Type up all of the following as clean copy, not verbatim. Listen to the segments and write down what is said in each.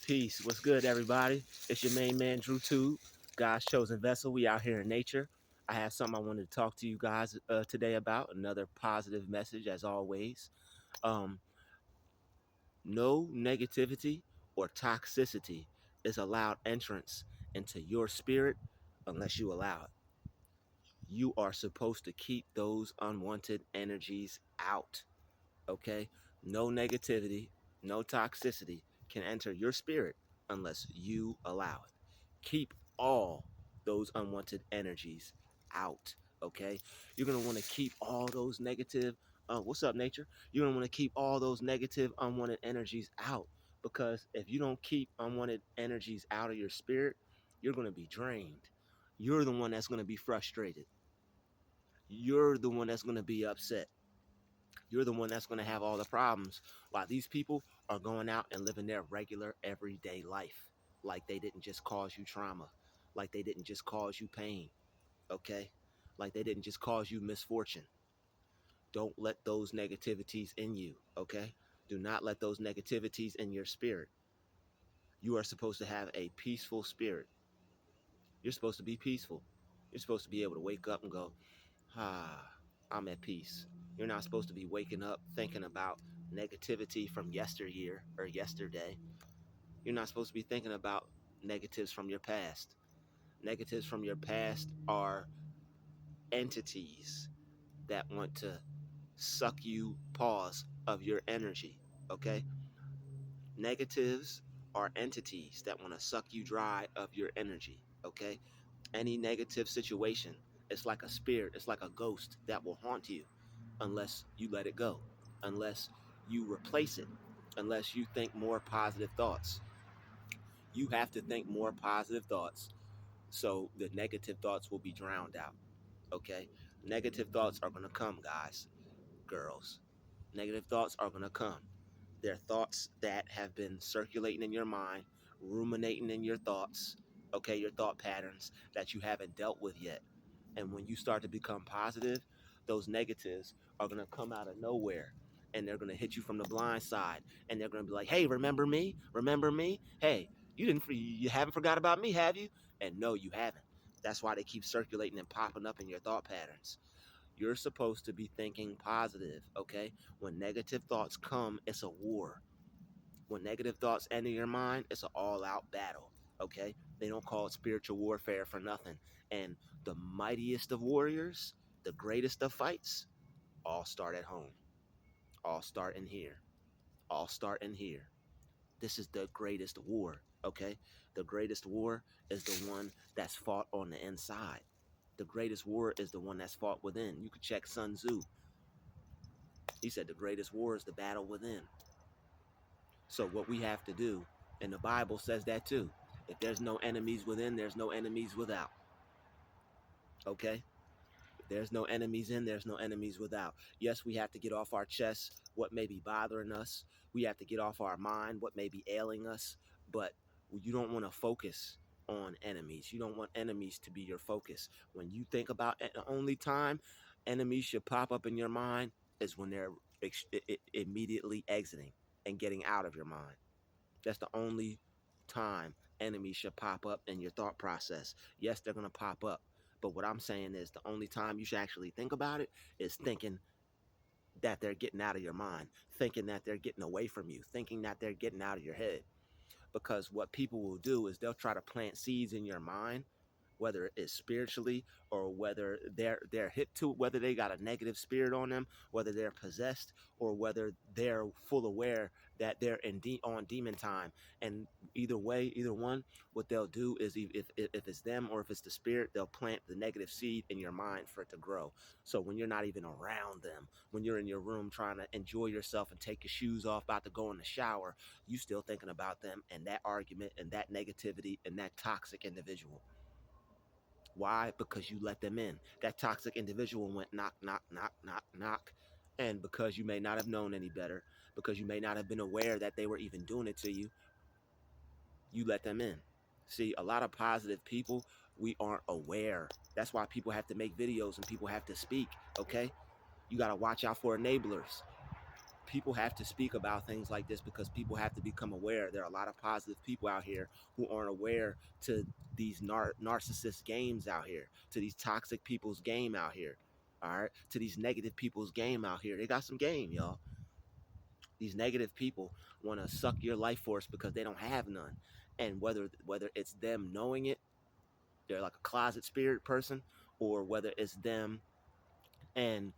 Peace. What's good, everybody? It's your main man, Druuill, God's chosen vessel. We out here in nature. I have something I wanted to talk to you guys today about. Another positive message, as always. Um, no negativity or toxicity is allowed entrance into your spirit unless you allow it. You are supposed to keep those unwanted energies out. Okay? No negativity, no toxicity can enter your spirit unless you allow it. Keep all those unwanted energies out. Okay? You're going to want to keep all those negative, what's up, nature? You're going to want to keep all those negative, unwanted energies out, because if you don't keep unwanted energies out of your spirit, you're going to be drained. You're the one that's going to be frustrated. You're the one that's going to be upset. You're the one that's going to have all the problems, while these people are going out and living their regular everyday life like they didn't just cause you trauma, like they didn't just cause you pain. Okay, like they didn't just cause you misfortune. Don't let those negativities in you. Okay, do not let those negativities in your spirit. You are supposed to have a peaceful spirit. You're supposed to be peaceful. You're supposed to be able to wake up and go, ah, I'm at peace. You're not supposed to be waking up thinking about negativity from yesteryear or yesterday. You're not supposed to be thinking about negatives from your past. Negatives from your past are entities that want to suck you pause of your energy. Okay? Negatives are entities that want to suck you dry of your energy. Okay? Any negative situation, it's like a spirit, it's like a ghost that will haunt you unless you let it go, unless you replace it, unless you think more positive thoughts. You have to think more positive thoughts so the negative thoughts will be drowned out. Okay? Negative thoughts are going to come, guys, girls. Negative thoughts are going to come. They're thoughts that have been circulating in your mind, ruminating in your thoughts, okay, your thought patterns that you haven't dealt with yet. And when you start to become positive, those negatives are going to come out of nowhere and they're going to hit you from the blind side. And they're going to be like, hey, remember me? Remember me? Hey, you haven't forgot about me, have you? And no, you haven't. That's why they keep circulating and popping up in your thought patterns. You're supposed to be thinking positive, okay? When negative thoughts come, it's a war. When negative thoughts enter your mind, it's an all-out battle, okay? They don't call it spiritual warfare for nothing. And the mightiest of warriors, the greatest of fights, all start at home. All start in here. All start in here. This is the greatest war, okay? The greatest war is the one that's fought on the inside. The greatest war is the one that's fought within. You could check Sun Tzu. He said the greatest war is the battle within. So what we have to do, and the Bible says that too, if there's no enemies within, there's no enemies without. Okay? If there's no enemies in, there's no enemies without. Yes, we have to get off our chest what may be bothering us. We have to get off our mind what may be ailing us. But you don't want to focus on enemies. You don't want enemies to be your focus. When you think about it, the only time enemies should pop up in your mind is when they're immediately exiting and getting out of your mind. That's the only time enemies should pop up in your thought process. Yes, they're going to pop up. But what I'm saying is the only time you should actually think about it is thinking that they're getting out of your mind, thinking that they're getting away from you, thinking that they're getting out of your head. Because what people will do is they'll try to plant seeds in your mind, whether it's spiritually or whether they're hit to, whether they got a negative spirit on them, whether they're possessed, or whether they're full aware that they're on demon time. And either way, either one, what they'll do is if it's them or if it's the spirit, they'll plant the negative seed in your mind for it to grow. So when you're not even around them, when you're in your room trying to enjoy yourself and take your shoes off, about to go in the shower, you still thinking about them and that argument and that negativity and that toxic individual. Why? Because you let them in. That toxic individual went knock, knock, knock, knock, knock. And because you may not have known any better, because you may not have been aware that they were even doing it to you, you let them in. See, a lot of positive people, we aren't aware. That's why people have to make videos and people have to speak, okay? You got to watch out for enablers. people have to speak about things like this because people have to become aware. There are a lot of positive people out here who aren't aware to these narcissist games out here, to these toxic people's game out here. All right, to these negative people's game out here. They got some game, y'all. These negative people want to suck your life force because they don't have none. And whether it's them knowing it, they're like a closet spirit person, or whether it's them and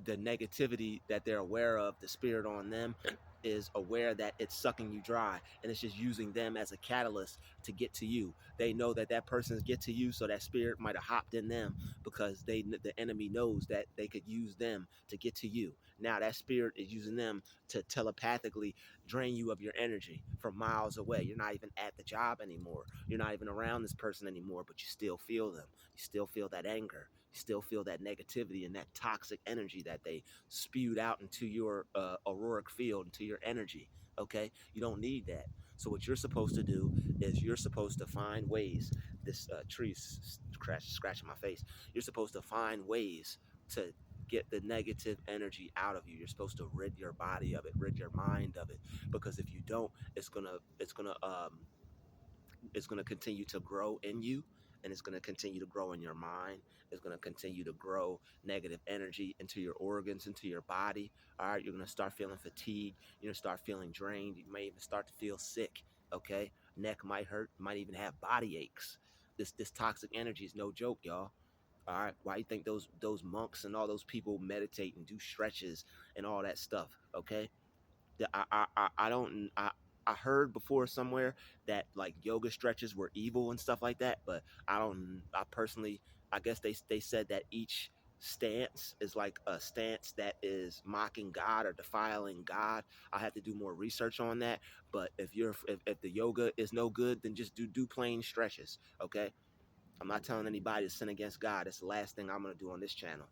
the negativity that they're aware of, the spirit on them is aware that it's sucking you dry, and it's just using them as a catalyst to get to you. They know that that person's get to you, so that spirit might have hopped in them because the enemy knows that they could use them to get to you. Now that spirit is using them to telepathically drain you of your energy from miles away. You're not even at the job anymore. You're not even around this person anymore, but you still feel them. You still feel that anger. You still feel that negativity and that toxic energy that they spewed out into your auroric field, into your energy. Okay, you don't need that. So what you're supposed to do is you're supposed to find ways. This tree's scratching my face. You're supposed to find ways to get the negative energy out of you. You're supposed to rid your body of it, rid your mind of it, because if you don't, it's gonna continue to grow in you, and it's gonna continue to grow in your mind. It's gonna continue to grow negative energy into your organs, into your body. All right, you're gonna start feeling fatigued. You're gonna start feeling drained. You may even start to feel sick. Okay, neck might hurt. You might even have body aches. This toxic energy is no joke, y'all. All right, why you think those monks and all those people meditate and do stretches and all that stuff? Okay, I don't I heard before somewhere that like yoga stretches were evil and stuff like that, but I personally, I guess they said that each stance is like a stance that is mocking God or defiling God. I have to do more research on that, but if the yoga is no good, then just do plain stretches. Okay, I'm not telling anybody to sin against God. It's the last thing I'm gonna do on this channel.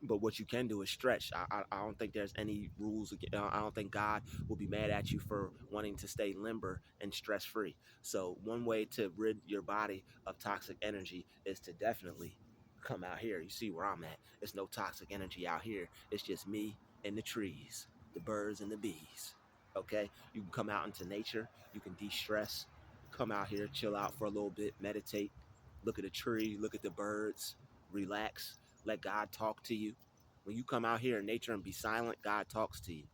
But what you can do is stretch. I don't think there's any rules. I don't think God will be mad at you for wanting to stay limber and stress free. So one way to rid your body of toxic energy is to definitely come out here. You see where I'm at. There's no toxic energy out here. It's just me and the trees, the birds and the bees. Okay, you can come out into nature. You can de-stress. Come out here, chill out for a little bit, meditate, look at the tree, look at the birds, relax, let God talk to you. When you come out here in nature and be silent, God talks to you.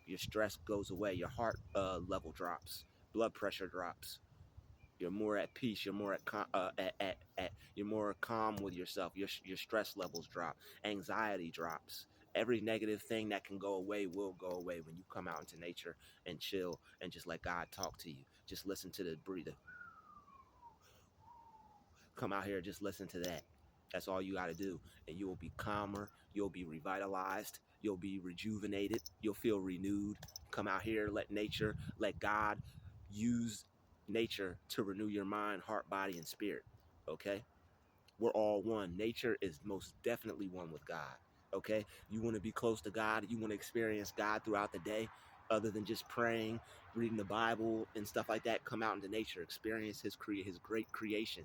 Your stress goes away. Your heart level drops. Blood pressure drops. You're more at peace. You're more you're more calm with yourself. Your stress levels drop. Anxiety drops. Every negative thing that can go away will go away when you come out into nature and chill and just let God talk to you. Just listen to the breather. Come out here, just listen to that. That's all you got to do. And you will be calmer. You'll be revitalized. You'll be rejuvenated. You'll feel renewed. Come out here, let nature, let God use nature to renew your mind, heart, body, and spirit. Okay? We're all one. Nature is most definitely one with God. Okay? You want to be close to God. You want to experience God throughout the day, other than just praying, reading the Bible, and stuff like that. Come out into nature. Experience his great creation.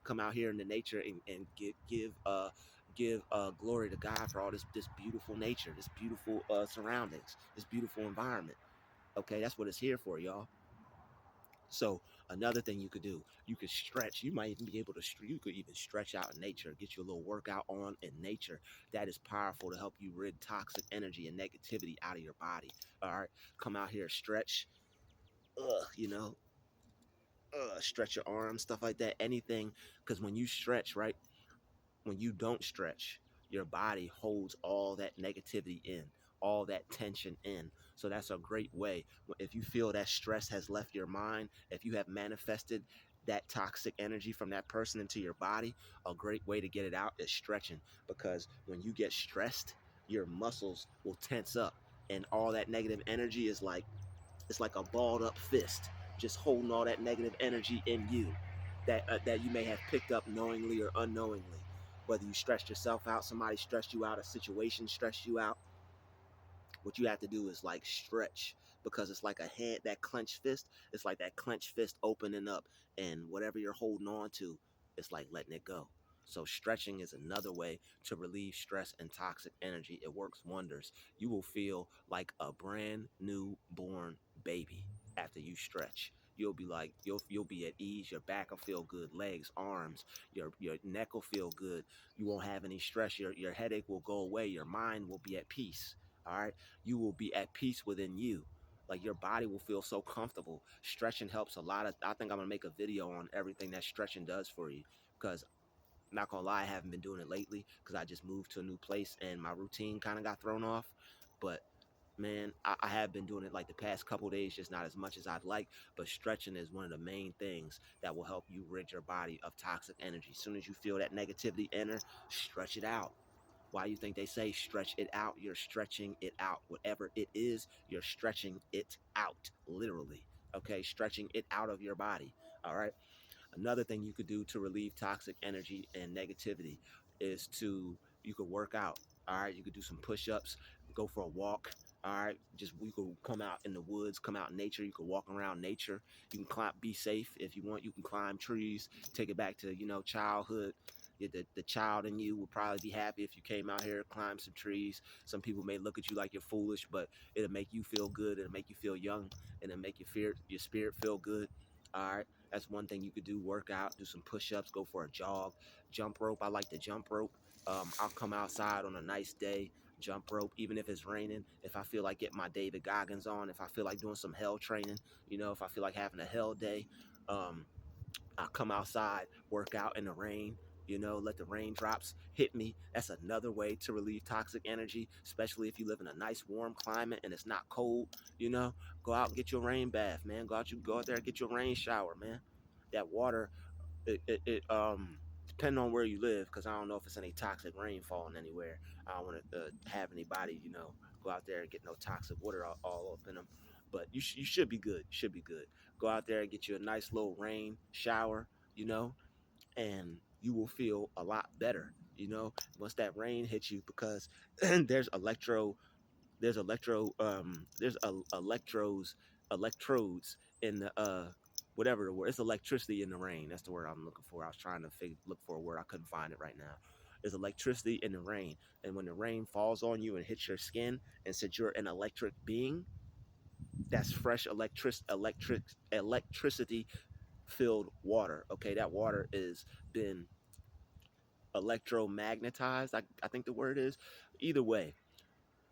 Come out here in the nature and give glory to God for all this beautiful nature, this beautiful surroundings, this beautiful environment. Okay, that's what it's here for, y'all. So another thing you could do, you could stretch. You might even be able to. You could even stretch out in nature, get you a little workout on in nature. That is powerful to help you rid toxic energy and negativity out of your body. All right, come out here, stretch. You know, stretch your arms, stuff like that. Anything, because when you stretch, right, when you don't stretch, your body holds all that negativity in, all that tension in. So that's a great way. If you feel that stress has left your mind, if you have manifested that toxic energy from that person into your body, a great way to get it out is stretching. Because when you get stressed, your muscles will tense up, and all that negative energy is like it's like a balled up fist, just holding all that negative energy in you that you may have picked up knowingly or unknowingly. Whether you stressed yourself out, somebody stressed you out, a situation stressed you out, what you have to do is like stretch, because it's like a hand, that clenched fist. It's like that clenched fist opening up, and whatever you're holding on to, it's like letting it go. So stretching is another way to relieve stress and toxic energy. It works wonders. You will feel like a brand new born baby after you stretch. You'll be like you'll be at ease. Your back will feel good. Legs, arms, your neck will feel good. You won't have any stress. Your headache will go away. Your mind will be at peace. All right. You will be at peace within you. Like your body will feel so comfortable. Stretching helps a lot. I think I'm gonna make a video on everything that stretching does for you, because not gonna lie, I haven't been doing it lately because I just moved to a new place and my routine kind of got thrown off. But man, I have been doing it like the past couple days, just not as much as I'd like. But stretching is one of the main things that will help you rid your body of toxic energy. As soon as you feel that negativity enter, stretch it out. Why do you think they say stretch it out? You're stretching it out. Whatever it is, you're stretching it out, literally. Okay, stretching it out of your body. All right. Another thing you could do to relieve toxic energy and negativity is to you could work out. All right, you could do some push-ups, go for a walk. All right, just you could come out in the woods, come out in nature. You could walk around nature. You can climb, be safe if you want. You can climb trees. Take it back to childhood. Yeah, the child in you would probably be happy if you came out here, climb some trees. Some people may look at you like you're foolish, but it'll make you feel good. It'll make you feel young, and it'll make your spirit feel good. All right. That's one thing you could do. Work out, do some push-ups, go for a jog, jump rope. I like to jump rope. I'll come outside on a nice day, jump rope, even if it's raining. If I feel like getting my David Goggins on, if I feel like doing some hell training, if I feel like having a hell day, um, I'll come outside, work out in the rain. Let the raindrops hit me. That's another way to relieve toxic energy, especially if you live in a nice warm climate and it's not cold. Go out and get your rain bath, man. Go out there and get your rain shower, man. That water, it depending on where you live, because I don't know if it's any toxic rain falling anywhere. I don't want to have anybody, go out there and get no toxic water all up in them. But you should be good. Should be good. Go out there and get you a nice little rain shower, you know, and you will feel a lot better, once that rain hits you, because there's electrodes in the whatever the word. It's electricity in the rain. That's the word I'm looking for. I was trying to look for a word. I couldn't find it right now. There's electricity in the rain, and when the rain falls on you and hits your skin, and since you're an electric being, that's fresh electricity filled water. Okay, that water is been electromagnetized. I think the word is. Either way,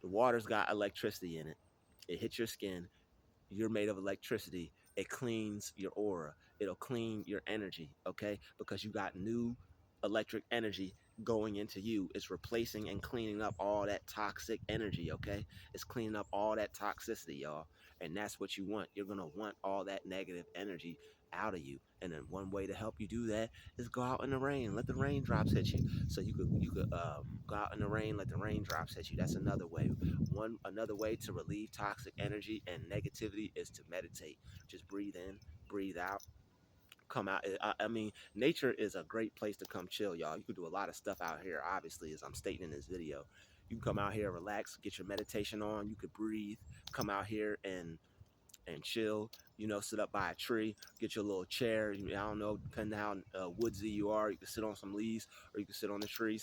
the water's got electricity in it. It hits your skin. You're made of electricity. It cleans your aura. It'll clean your energy, okay? Because you got new electric energy going into you. It's replacing and cleaning up all that toxic energy, okay? It's cleaning up all that toxicity, y'all. And that's what you want. You're going to want all that negative energy out of you. And then one way to help you do that is go out in the rain. Let the raindrops hit you. So you could go out in the rain, let the raindrops hit you. That's another way. Another way to relieve toxic energy and negativity is to meditate. Just breathe in, breathe out, come out. I mean, nature is a great place to come chill, y'all. You can do a lot of stuff out here, obviously, as I'm stating in this video. You can come out here, relax, get your meditation on. You could breathe, come out here and chill. Sit up by a tree, get your little chair. I don't know, depending on how woodsy you are, you can sit on some leaves, or you can sit on the tree.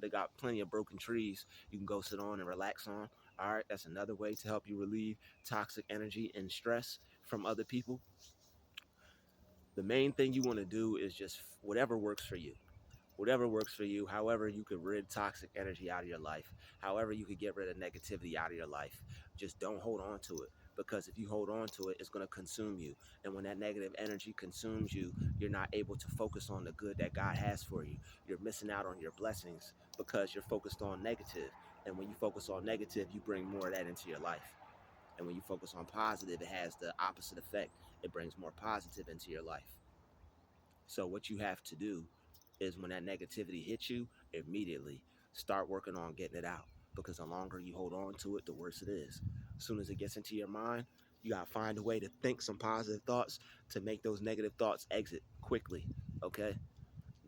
They got plenty of broken trees you can go sit on and relax on. All right, that's another way to help you relieve toxic energy and stress from other people. The main thing you want to do is just whatever works for you. Whatever works for you, however you could rid toxic energy out of your life, however you could get rid of negativity out of your life. Just don't hold on to it, because if you hold on to it, it's going to consume you. And when that negative energy consumes you, you're not able to focus on the good that God has for you. You're missing out on your blessings because you're focused on negative. And when you focus on negative, you bring more of that into your life. And when you focus on positive, it has the opposite effect. It brings more positive into your life. So what you have to do is, when that negativity hits you, immediately start working on getting it out. Because the longer you hold on to it, the worse it is. As soon as it gets into your mind, you gotta find a way to think some positive thoughts to make those negative thoughts exit quickly. Okay?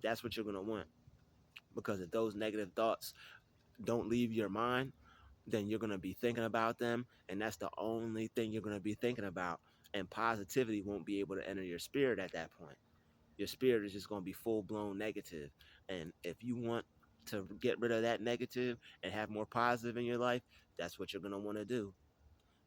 That's what you're gonna want. Because if those negative thoughts don't leave your mind, then you're gonna be thinking about them, and that's the only thing you're gonna be thinking about. And positivity won't be able to enter your spirit at that point. Your spirit is just going to be full-blown negative. And if you want to get rid of that negative and have more positive in your life, that's what you're going to want to do.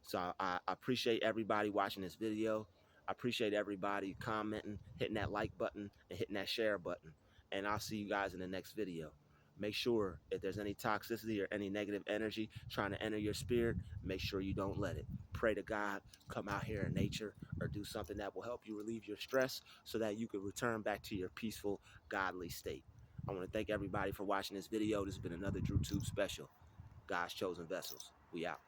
So I appreciate everybody watching this video. I appreciate everybody commenting, hitting that like button, and hitting that share button. And I'll see you guys in the next video. Make sure if there's any toxicity or any negative energy trying to enter your spirit, make sure you don't let it. Pray to God, come out here in nature, or do something that will help you relieve your stress so that you can return back to your peaceful, godly state. I want to thank everybody for watching this video. This has been another Druuill special. God's chosen vessels. We out.